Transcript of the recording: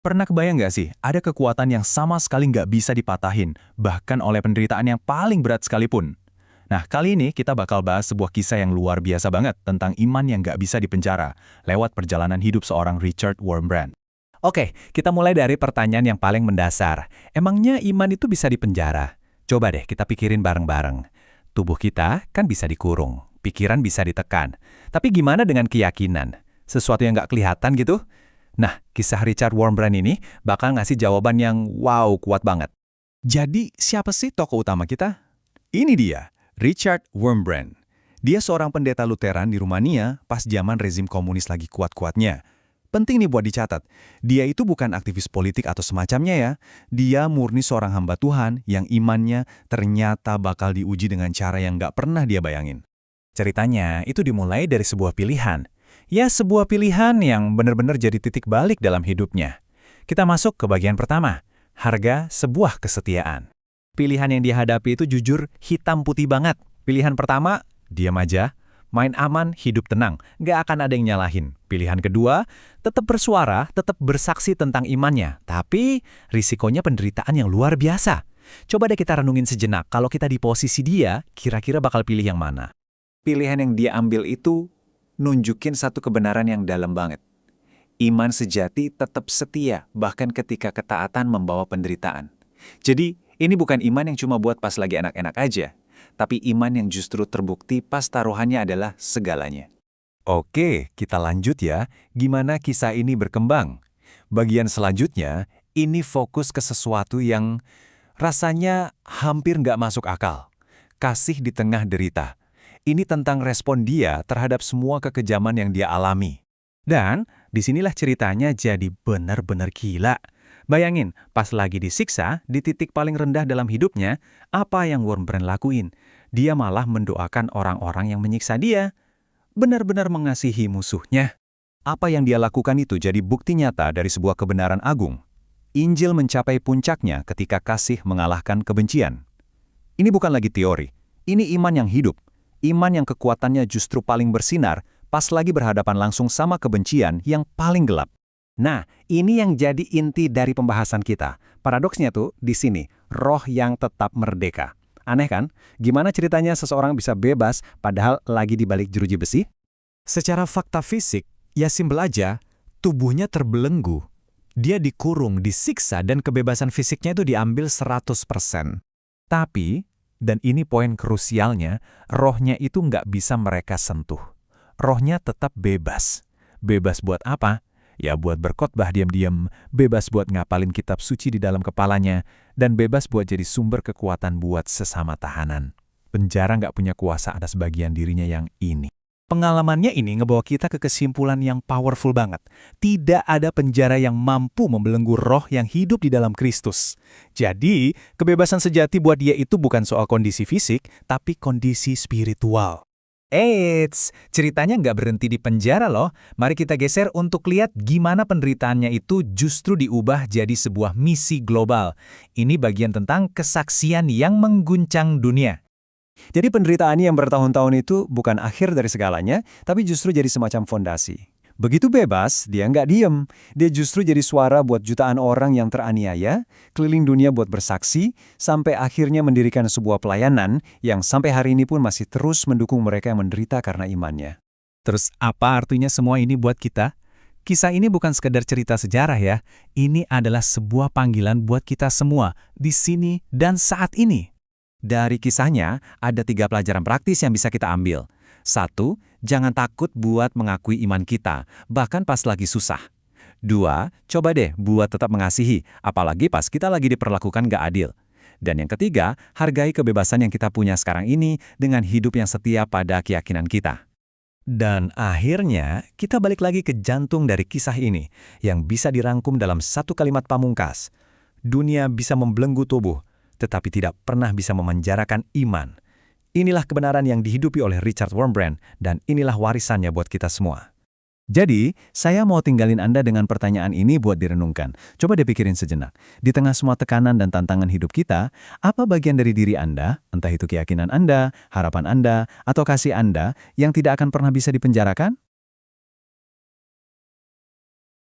Pernah kebayang nggak sih, ada kekuatan yang sama sekali nggak bisa dipatahin, bahkan oleh penderitaan yang paling berat sekalipun? Nah, kali ini kita bakal bahas sebuah kisah yang luar biasa banget tentang iman yang nggak bisa dipenjara, lewat perjalanan hidup seorang Richard Wurmbrand. Oke, kita mulai dari pertanyaan yang paling mendasar. Emangnya iman itu bisa dipenjara? Coba deh kita pikirin bareng-bareng. Tubuh kita kan bisa dikurung, pikiran bisa ditekan. Tapi gimana dengan keyakinan? Sesuatu yang nggak kelihatan gitu? Nah, kisah Richard Wurmbrand ini bakal ngasih jawaban yang wow, kuat banget. Jadi, siapa sih tokoh utama kita? Ini dia, Richard Wurmbrand. Dia seorang pendeta Lutheran di Rumania pas zaman rezim komunis lagi kuat-kuatnya. Penting nih buat dicatat, dia itu bukan aktivis politik atau semacamnya ya. Dia murni seorang hamba Tuhan yang imannya ternyata bakal diuji dengan cara yang nggak pernah dia bayangin. Ceritanya itu dimulai dari sebuah pilihan. Ya, sebuah pilihan yang benar-benar jadi titik balik dalam hidupnya. Kita masuk ke bagian pertama, harga sebuah kesetiaan. Pilihan yang dihadapi itu jujur hitam putih banget. Pilihan pertama, diam aja, main aman, hidup tenang, nggak akan ada yang nyalahin. Pilihan kedua, tetap bersuara, tetap bersaksi tentang imannya, tapi risikonya penderitaan yang luar biasa. Coba deh kita renungin sejenak, kalau kita di posisi dia, kira-kira bakal pilih yang mana? Pilihan yang dia ambil itu nunjukin satu kebenaran yang dalam banget. Iman sejati tetap setia, bahkan ketika ketaatan membawa penderitaan. Jadi, ini bukan iman yang cuma buat pas lagi enak-enak aja, tapi iman yang justru terbukti pas taruhannya adalah segalanya. Oke, kita lanjut ya. Gimana kisah ini berkembang? Bagian selanjutnya, ini fokus ke sesuatu yang rasanya hampir nggak masuk akal. Kasih di tengah derita. Ini tentang respon dia terhadap semua kekejaman yang dia alami. Dan disinilah ceritanya jadi benar-benar gila. Bayangin, pas lagi disiksa, di titik paling rendah dalam hidupnya, apa yang Wurmbrand lakuin? Dia malah mendoakan orang-orang yang menyiksa dia. Benar-benar mengasihi musuhnya. Apa yang dia lakukan itu jadi bukti nyata dari sebuah kebenaran agung. Injil mencapai puncaknya ketika kasih mengalahkan kebencian. Ini bukan lagi teori, ini iman yang hidup. Iman yang kekuatannya justru paling bersinar pas lagi berhadapan langsung sama kebencian yang paling gelap. Nah, ini yang jadi inti dari pembahasan kita. Paradoksnya tuh di sini, roh yang tetap merdeka. Aneh kan? Gimana ceritanya seseorang bisa bebas padahal lagi di balik jeruji besi? Secara fakta fisik, ya simpel aja, tubuhnya terbelenggu. Dia dikurung, disiksa, dan kebebasan fisiknya itu diambil 100%. Tapi, dan ini poin krusialnya, rohnya itu nggak bisa mereka sentuh. Rohnya tetap bebas. Bebas buat apa? Ya buat berkhotbah diam-diam, bebas buat ngapalin kitab suci di dalam kepalanya, dan bebas buat jadi sumber kekuatan buat sesama tahanan. Penjara nggak punya kuasa atas bagian dirinya yang ini. Pengalamannya ini ngebawa kita ke kesimpulan yang powerful banget. Tidak ada penjara yang mampu membelenggu roh yang hidup di dalam Kristus. Jadi, kebebasan sejati buat dia itu bukan soal kondisi fisik, tapi kondisi spiritual. Eits, ceritanya nggak berhenti di penjara loh. Mari kita geser untuk lihat gimana penderitaannya itu justru diubah jadi sebuah misi global. Ini bagian tentang kesaksian yang mengguncang dunia. Jadi penderitaan yang bertahun-tahun itu bukan akhir dari segalanya, tapi justru jadi semacam fondasi. Begitu bebas, dia nggak diem. Dia justru jadi suara buat jutaan orang yang teraniaya, keliling dunia buat bersaksi, sampai akhirnya mendirikan sebuah pelayanan yang sampai hari ini pun masih terus mendukung mereka yang menderita karena imannya. Terus apa artinya semua ini buat kita? Kisah ini bukan sekedar cerita sejarah ya. Ini adalah sebuah panggilan buat kita semua, di sini dan saat ini. Dari kisahnya, ada 3 pelajaran praktis yang bisa kita ambil. 1, jangan takut buat mengakui iman kita, bahkan pas lagi susah. 2, coba deh buat tetap mengasihi, apalagi pas kita lagi diperlakukan gak adil. Dan yang ketiga, hargai kebebasan yang kita punya sekarang ini dengan hidup yang setia pada keyakinan kita. Dan akhirnya, kita balik lagi ke jantung dari kisah ini, yang bisa dirangkum dalam satu kalimat pamungkas. Dunia bisa membelenggu tubuh, tetapi tidak pernah bisa memenjarakan iman. Inilah kebenaran yang dihidupi oleh Richard Wurmbrand, dan inilah warisannya buat kita semua. Jadi, saya mau tinggalin Anda dengan pertanyaan ini buat direnungkan. Coba dipikirin sejenak. Di tengah semua tekanan dan tantangan hidup kita, apa bagian dari diri Anda, entah itu keyakinan Anda, harapan Anda, atau kasih Anda, yang tidak akan pernah bisa dipenjarakan?